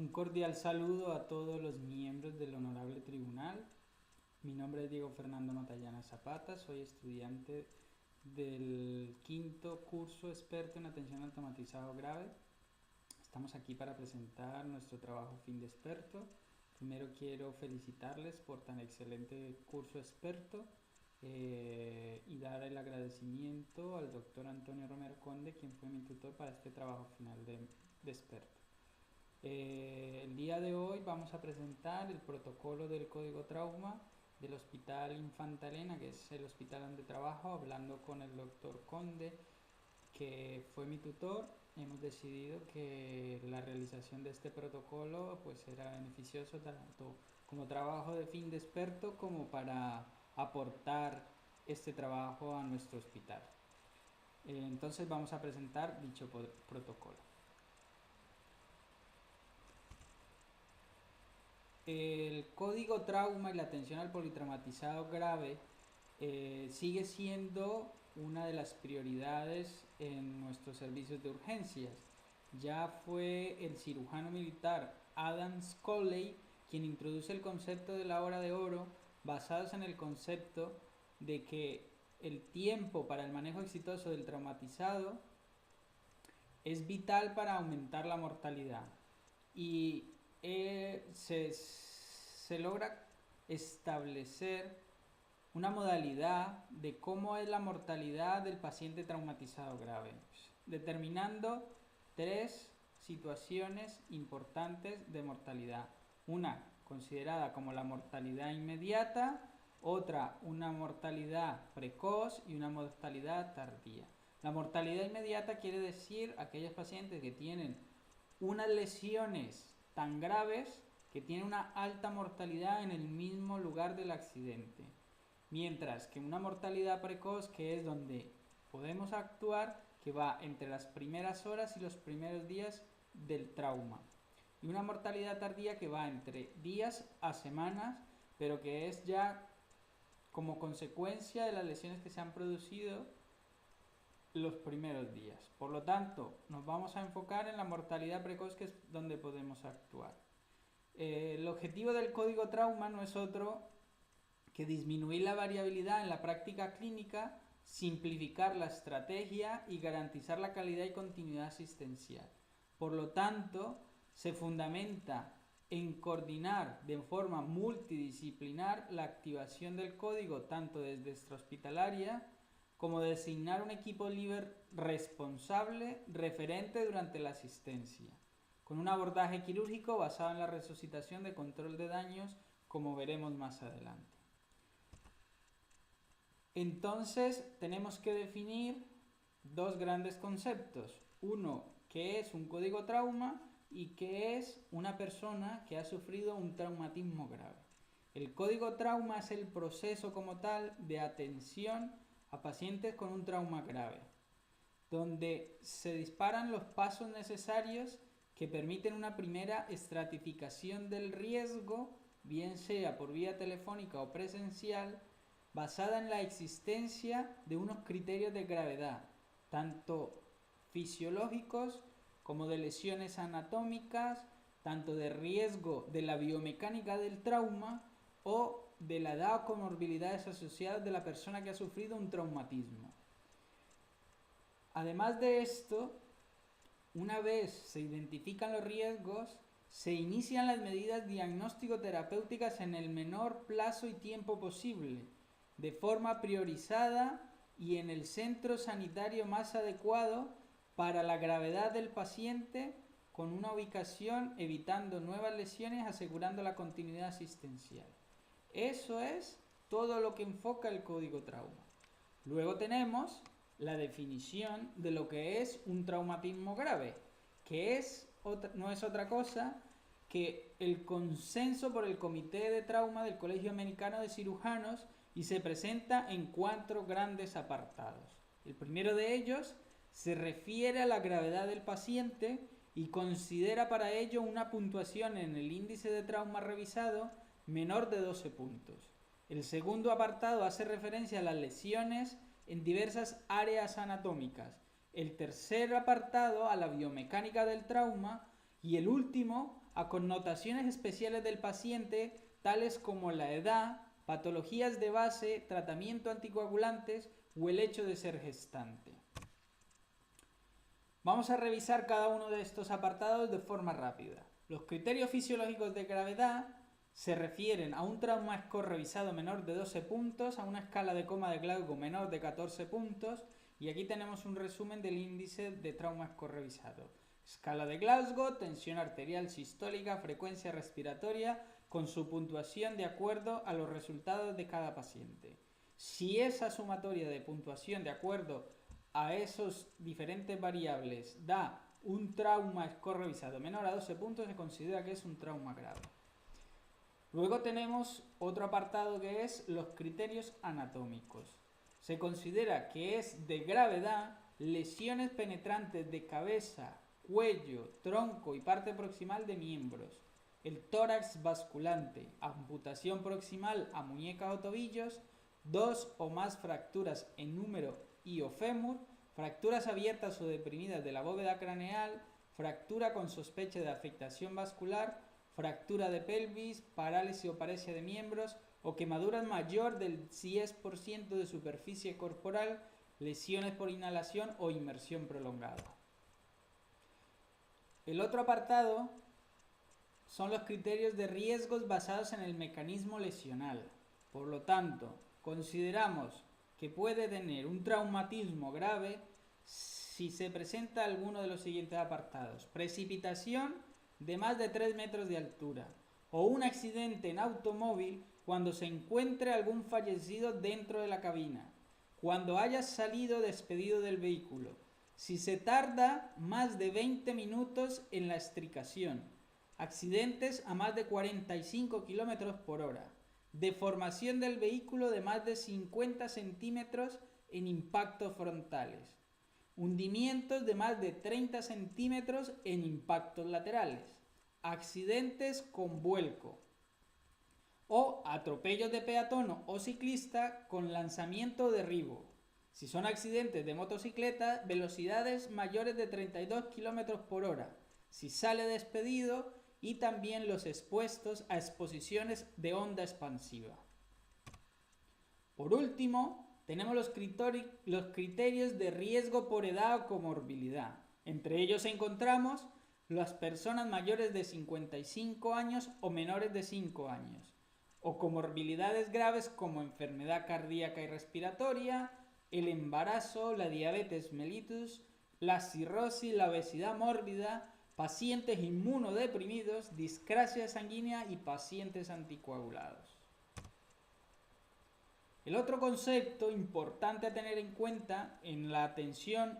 Un cordial saludo a todos los miembros del Honorable Tribunal. Mi nombre es Diego Fernando Matallana Zapata, soy estudiante del quinto curso experto en atención automatizado grave. Estamos aquí para presentar nuestro trabajo fin de experto. Primero quiero felicitarles por tan excelente curso experto y dar el agradecimiento al doctor Antonio Romero Conde, quien fue mi tutor para este trabajo final de experto. El día de hoy vamos a presentar el protocolo del código trauma del Hospital Infanta Elena, que es el hospital donde trabajo, hablando con el doctor Conde, que fue mi tutor. Hemos decidido que la realización de este protocolo pues era beneficioso tanto como trabajo de fin de experto como para aportar este trabajo a nuestro hospital. Entonces vamos a presentar dicho protocolo. El código trauma y la atención al politraumatizado grave sigue siendo una de las prioridades en nuestros servicios de urgencias. Ya fue el cirujano militar Adam Scollay quien introduce el concepto de la hora de oro, basados en el concepto de que el tiempo para el manejo exitoso del traumatizado es vital para aumentar la mortalidad. Y se logra establecer una modalidad de cómo es la mortalidad del paciente traumatizado grave, determinando 3 situaciones importantes de mortalidad. Una considerada como la mortalidad inmediata, otra una mortalidad precoz y una mortalidad tardía. La mortalidad inmediata quiere decir aquellos pacientes que tienen unas lesiones tan graves que tienen una alta mortalidad en el mismo lugar del accidente. Mientras que una mortalidad precoz, que es donde podemos actuar, que va entre las primeras horas y los primeros días del trauma. Y una mortalidad tardía que va entre días a semanas, pero que es ya como consecuencia de las lesiones que se han producido los primeros días. Por lo tanto, nos vamos a enfocar en la mortalidad precoz, que es donde podemos actuar. El objetivo del código trauma no es otro que disminuir la variabilidad en la práctica clínica, simplificar la estrategia y garantizar la calidad y continuidad asistencial. Por lo tanto, se fundamenta en coordinar de forma multidisciplinar la activación del código tanto desde extrahospitalaria como designar un equipo líder responsable referente durante la asistencia, con un abordaje quirúrgico basado en la resucitación de control de daños, como veremos más adelante. Entonces tenemos que definir 2 grandes conceptos. Uno, ¿qué es un código trauma? Y ¿qué es una persona que ha sufrido un traumatismo grave? El código trauma es el proceso como tal de atención a pacientes con un trauma grave, donde se disparan los pasos necesarios que permiten una primera estratificación del riesgo, bien sea por vía telefónica o presencial, basada en la existencia de unos criterios de gravedad, tanto fisiológicos como de lesiones anatómicas, tanto de riesgo de la biomecánica del trauma o de la edad o comorbilidades asociadas de la persona que ha sufrido un traumatismo. Además de esto, una vez se identifican los riesgos, se inician las medidas diagnóstico-terapéuticas en el menor plazo y tiempo posible, de forma priorizada y en el centro sanitario más adecuado para la gravedad del paciente, con una ubicación evitando nuevas lesiones, asegurando la continuidad asistencial. Eso es todo lo que enfoca el código trauma. Luego tenemos la definición de lo que es un traumatismo grave, que no es otra cosa que el consenso por el Comité de Trauma del Colegio Americano de Cirujanos, y se presenta en 4 grandes apartados. El primero de ellos se refiere a la gravedad del paciente y considera para ello una puntuación en el índice de trauma revisado menor de 12 puntos. El segundo apartado hace referencia a las lesiones en diversas áreas anatómicas. El tercer apartado a la biomecánica del trauma Y el último, a connotaciones especiales del paciente, tales como la edad, patologías de base, tratamiento anticoagulantes o el hecho de ser gestante. Vamos a revisar cada uno de estos apartados de forma rápida. Los criterios fisiológicos de gravedad se refieren a un trauma score revisado menor de 12 puntos, a una escala de coma de Glasgow menor de 14 puntos, y aquí tenemos un resumen del índice de trauma score revisado. Escala de Glasgow, tensión arterial sistólica, frecuencia respiratoria, con su puntuación de acuerdo a los resultados de cada paciente. Si esa sumatoria de puntuación de acuerdo a esos diferentes variables da un trauma score revisado menor a 12 puntos, se considera que es un trauma grave. Luego tenemos otro apartado que es los criterios anatómicos. Se considera que es de gravedad lesiones penetrantes de cabeza, cuello, tronco y parte proximal de miembros, el tórax basculante, amputación proximal a muñecas o tobillos, 2 o más fracturas en húmero y o fémur, fracturas abiertas o deprimidas de la bóveda craneal, fractura con sospecha de afectación vascular, fractura de pelvis, parálisis o paresia de miembros o quemadura mayor del 10% de superficie corporal, lesiones por inhalación o inmersión prolongada. El otro apartado son los criterios de riesgos basados en el mecanismo lesional. Por lo tanto, consideramos que puede tener un traumatismo grave si se presenta alguno de los siguientes apartados: precipitación de más de 3 metros de altura, o un accidente en automóvil cuando se encuentre algún fallecido dentro de la cabina, cuando haya salido despedido del vehículo, si se tarda más de 20 minutos en la extricación, accidentes a más de 45 km por hora, deformación del vehículo de más de 50 centímetros en impactos frontales, hundimientos de más de 30 centímetros en impactos laterales, accidentes con vuelco o atropellos de peatón o ciclista con lanzamiento o derribo. Si son accidentes de motocicleta, velocidades mayores de 32 km por hora, si sale despedido, y también los expuestos a exposiciones de onda expansiva. Por último, tenemos los criterios de riesgo por edad o comorbilidad. Entre ellos encontramos las personas mayores de 55 años o menores de 5 años, o comorbilidades graves como enfermedad cardíaca y respiratoria, el embarazo, la diabetes mellitus, la cirrosis, la obesidad mórbida, pacientes inmunodeprimidos, discrasia sanguínea y pacientes anticoagulados. El otro concepto importante a tener en cuenta en la atención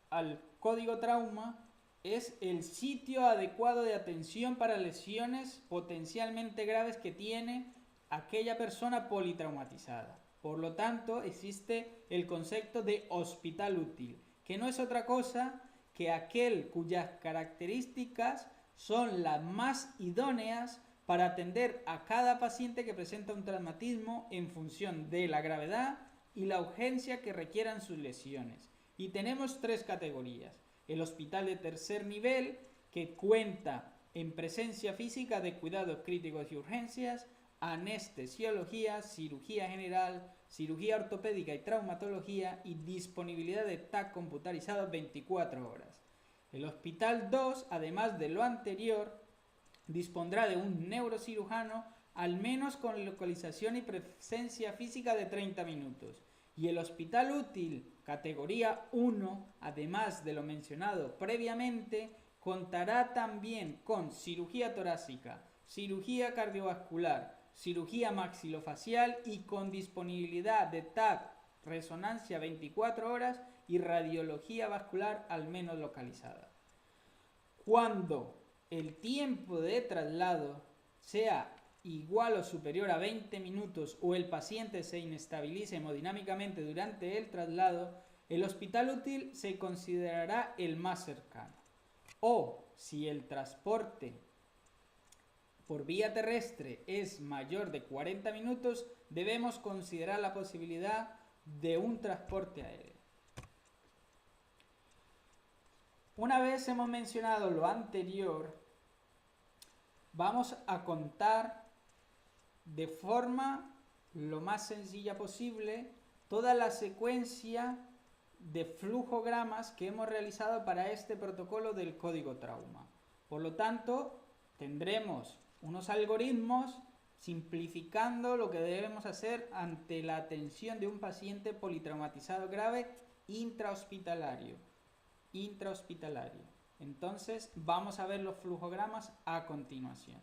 al código trauma es el sitio adecuado de atención para lesiones potencialmente graves que tiene aquella persona politraumatizada. Por lo tanto, existe el concepto de hospital útil, que no es otra cosa que aquel cuyas características son las más idóneas para atender a cada paciente que presenta un traumatismo en función de la gravedad y la urgencia que requieran sus lesiones. Y tenemos 3 categorías: el hospital de tercer nivel, que cuenta en presencia física de cuidados críticos y urgencias, anestesiología, cirugía general, cirugía ortopédica y traumatología, y disponibilidad de TAC computarizado 24 horas. El hospital 2, además de lo anterior, dispondrá de un neurocirujano al menos con localización y presencia física de 30 minutos. Y el hospital útil categoría 1, además de lo mencionado previamente, contará también con cirugía torácica, cirugía cardiovascular, cirugía maxilofacial y con disponibilidad de TAC, resonancia 24 horas y radiología vascular al menos localizada. Cuando el tiempo de traslado sea igual o superior a 20 minutos o el paciente se inestabilice hemodinámicamente durante el traslado, el hospital útil se considerará el más cercano. O si el transporte por vía terrestre es mayor de 40 minutos, debemos considerar la posibilidad de un transporte aéreo. Una vez hemos mencionado lo anterior, vamos a contar de forma lo más sencilla posible toda la secuencia de flujogramas que hemos realizado para este protocolo del código trauma. Por lo tanto, tendremos unos algoritmos simplificando lo que debemos hacer ante la atención de un paciente politraumatizado grave intrahospitalario. Entonces, vamos a ver los flujogramas a continuación.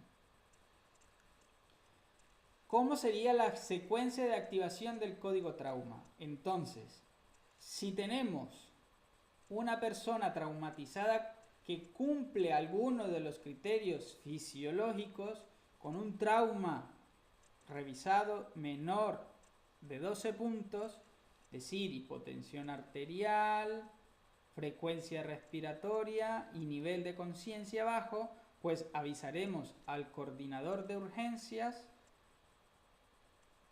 ¿Cómo sería la secuencia de activación del código trauma? Entonces, si tenemos una persona traumatizada que cumple alguno de los criterios fisiológicos con un trauma revisado menor de 12 puntos, es decir, hipotensión arterial, frecuencia respiratoria y nivel de conciencia bajo, pues avisaremos al coordinador de urgencias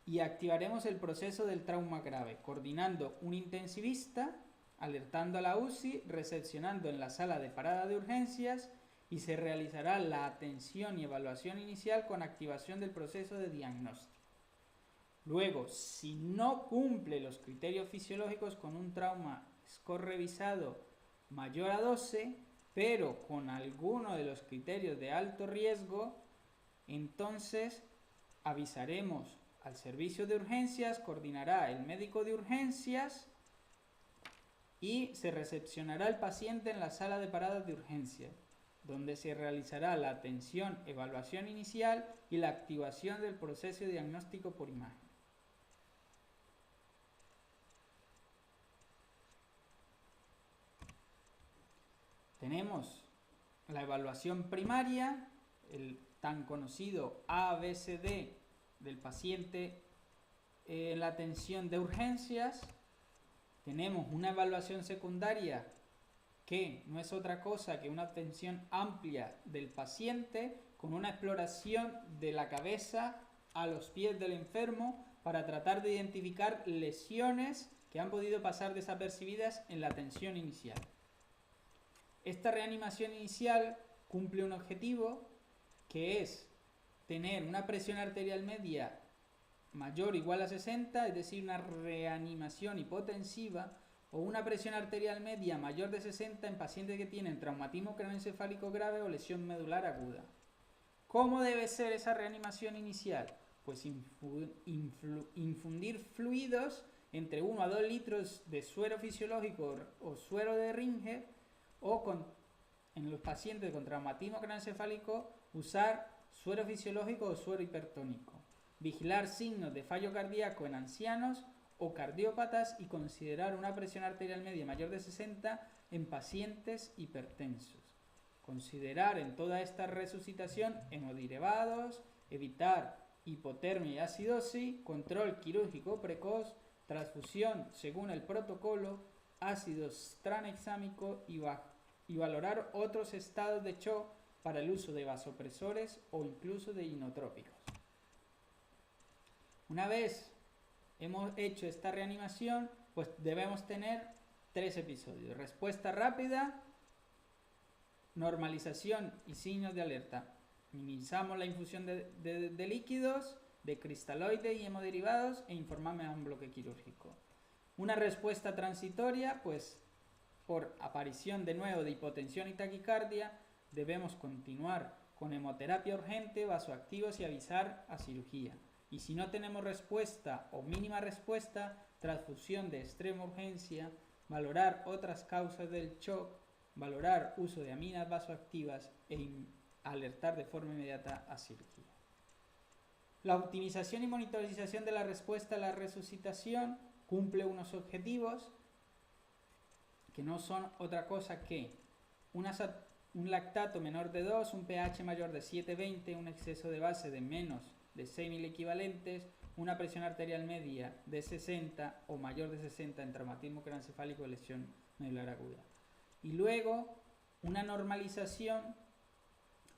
y activaremos el proceso del trauma grave, coordinando un intensivista, alertando a la UCI, recepcionando en la sala de parada de urgencias, y se realizará la atención y evaluación inicial con activación del proceso de diagnóstico. Luego, si no cumple los criterios fisiológicos con un trauma score revisado mayor a 12, pero con alguno de los criterios de alto riesgo, entonces avisaremos al servicio de urgencias, coordinará el médico de urgencias y se recepcionará el paciente en la sala de paradas de urgencias, donde se realizará la atención, evaluación inicial y la activación del proceso de diagnóstico por imagen. Tenemos la evaluación primaria, el tan conocido ABCD del paciente en la atención de urgencias. Tenemos una evaluación secundaria que no es otra cosa que una atención amplia del paciente con una exploración de la cabeza a los pies del enfermo para tratar de identificar lesiones que han podido pasar desapercibidas en la atención inicial. Esta reanimación inicial cumple un objetivo que es tener una presión arterial media mayor o igual a 60, es decir, una reanimación hipotensiva, o una presión arterial media mayor de 60 en pacientes que tienen traumatismo craneoencefálico grave o lesión medular aguda. ¿Cómo debe ser esa reanimación inicial? Pues infundir fluidos entre 1 a 2 litros de suero fisiológico o suero de Ringer, o en los pacientes con traumatismo craneoencefálico usar suero fisiológico o suero hipertónico. Vigilar signos de fallo cardíaco en ancianos o cardiópatas y considerar una presión arterial media mayor de 60 en pacientes hipertensos. Considerar en toda esta resucitación hemoderivados, evitar hipotermia y acidosis, control quirúrgico precoz, transfusión según el protocolo, ácido tranexámico y valorar otros estados de shock para el uso de vasopresores o incluso de inotrópicos. Una vez hemos hecho esta reanimación, pues debemos tener 3 episodios: respuesta rápida, normalización y signos de alerta. Minimizamos la infusión de líquidos, de cristaloides y hemoderivados e informamos a un bloque quirúrgico. Una respuesta transitoria, pues por aparición de nuevo de hipotensión y taquicardia, debemos continuar con hemoterapia urgente, vasoactivos y avisar a cirugía. Y si no tenemos respuesta o mínima respuesta, transfusión de extrema urgencia, valorar otras causas del shock, valorar uso de aminas vasoactivas e alertar de forma inmediata a cirugía. La optimización y monitorización de la respuesta a la resucitación cumple unos objetivos que no son otra cosa que un lactato menor de 2, un pH mayor de 7,20, un exceso de base de menos de 6.000 equivalentes, una presión arterial media de 60 o mayor de 60 en traumatismo craneoencefálico o lesión medular aguda. Y luego una normalización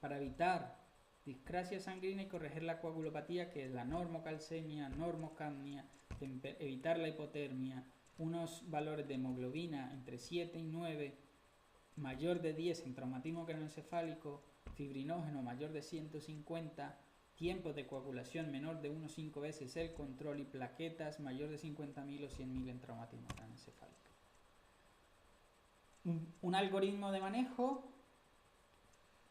para evitar discrasia sanguínea y corregir la coagulopatía, que es la normocalcemia, normocapnia, evitar la hipotermia, unos valores de hemoglobina entre 7 y 9 mayor de 10 en traumatismo craneoencefálico, fibrinógeno mayor de 150, tiempo de coagulación menor de 1,5 veces el control y plaquetas mayor de 50.000 o 100.000 en traumatismo craneoencefálico. Un algoritmo de manejo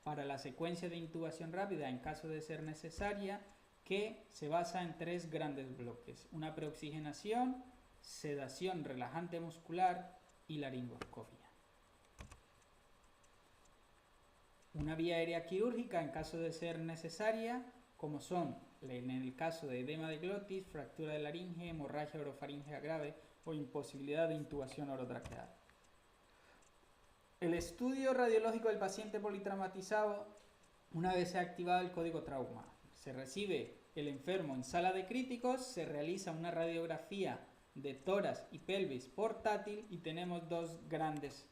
para la secuencia de intubación rápida en caso de ser necesaria, que se basa en 3 grandes bloques: una preoxigenación, sedación relajante muscular y laringoscopia. Una vía aérea quirúrgica en caso de ser necesaria, como son en el caso de edema de glotis, fractura de laringe, hemorragia orofaringea grave o imposibilidad de intubación orotraqueal. El estudio radiológico del paciente politraumatizado, una vez se ha activado el código trauma, se recibe el enfermo en sala de críticos, se realiza una radiografía de tórax y pelvis portátil y tenemos 2 grandes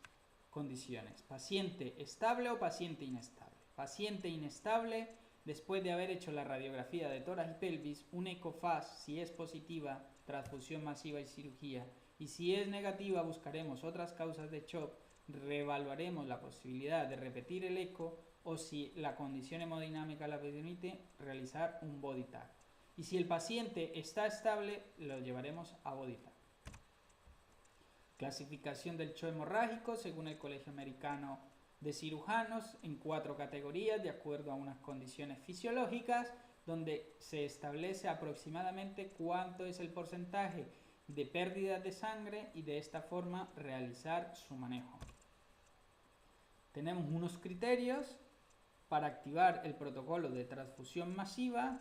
condiciones: paciente estable o paciente inestable. Paciente inestable, después de haber hecho la radiografía de tórax y pelvis, un ecofaz, si es positiva, transfusión masiva y cirugía, y si es negativa buscaremos otras causas de shock, reevaluaremos la posibilidad de repetir el eco o, si la condición hemodinámica la permite, realizar un body tag. Y si el paciente está estable, lo llevaremos a body tag. Clasificación del shock hemorrágico según el Colegio Americano de Cirujanos en 4 categorías de acuerdo a unas condiciones fisiológicas, donde se establece aproximadamente cuánto es el porcentaje de pérdidas de sangre y de esta forma realizar su manejo. Tenemos unos criterios para activar el protocolo de transfusión masiva.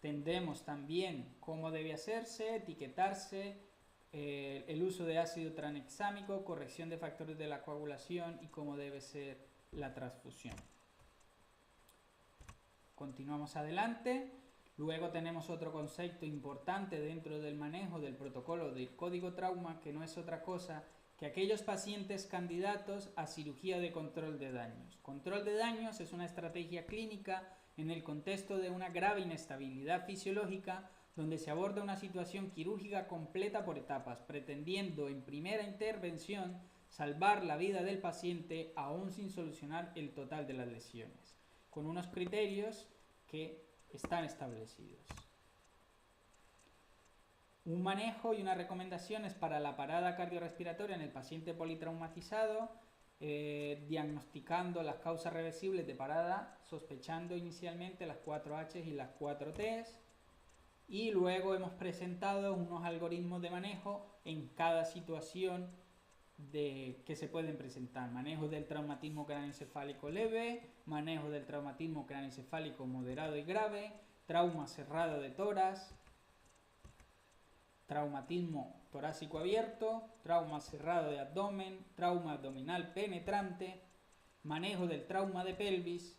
Tendremos también cómo debe hacerse, etiquetarse, el uso de ácido tranexámico, corrección de factores de la coagulación y cómo debe ser la transfusión. Continuamos adelante. Luego tenemos otro concepto importante dentro del manejo del protocolo del código trauma, que no es otra cosa que aquellos pacientes candidatos a cirugía de control de daños. Control de daños es una estrategia clínica en el contexto de una grave inestabilidad fisiológica, donde se aborda una situación quirúrgica completa por etapas, pretendiendo en primera intervención salvar la vida del paciente aún sin solucionar el total de las lesiones, con unos criterios que están establecidos. Un manejo y unas recomendaciones para la parada cardiorrespiratoria en el paciente politraumatizado, diagnosticando las causas reversibles de parada, sospechando inicialmente las 4H y las 4Ts, y luego hemos presentado unos algoritmos de manejo en cada situación que se pueden presentar: manejo del traumatismo craneoencefálico leve, manejo del traumatismo craneoencefálico moderado y grave, trauma cerrado de tórax, traumatismo torácico abierto, trauma cerrado de abdomen, trauma abdominal penetrante, manejo del trauma de pelvis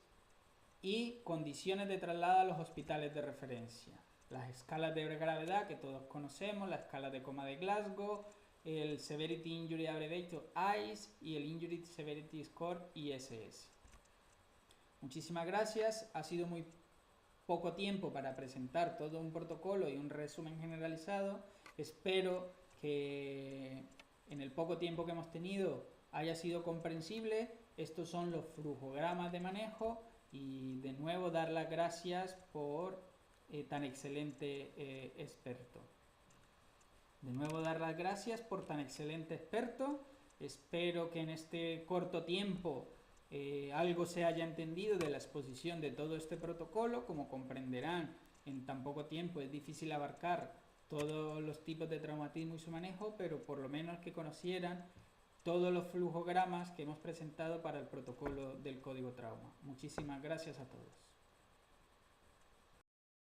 y condiciones de traslado a los hospitales de referencia. Las escalas de gravedad que todos conocemos, la escala de coma de Glasgow, el Severity Injury Abbreviator ICE y el Injury Severity Score ISS. Muchísimas gracias. Ha sido muy poco tiempo para presentar todo un protocolo y un resumen generalizado. Espero que en el poco tiempo que hemos tenido haya sido comprensible. Estos son los flujogramas de manejo y de nuevo dar las gracias por tan excelente experto. De nuevo dar las gracias por tan excelente experto. Espero que en este corto tiempo algo se haya entendido de la exposición de todo este protocolo. Como comprenderán, en tan poco tiempo es difícil abarcar todos los tipos de traumatismo y su manejo, pero por lo menos que conocieran todos los flujogramas que hemos presentado para el protocolo del código trauma. Muchísimas gracias a todos.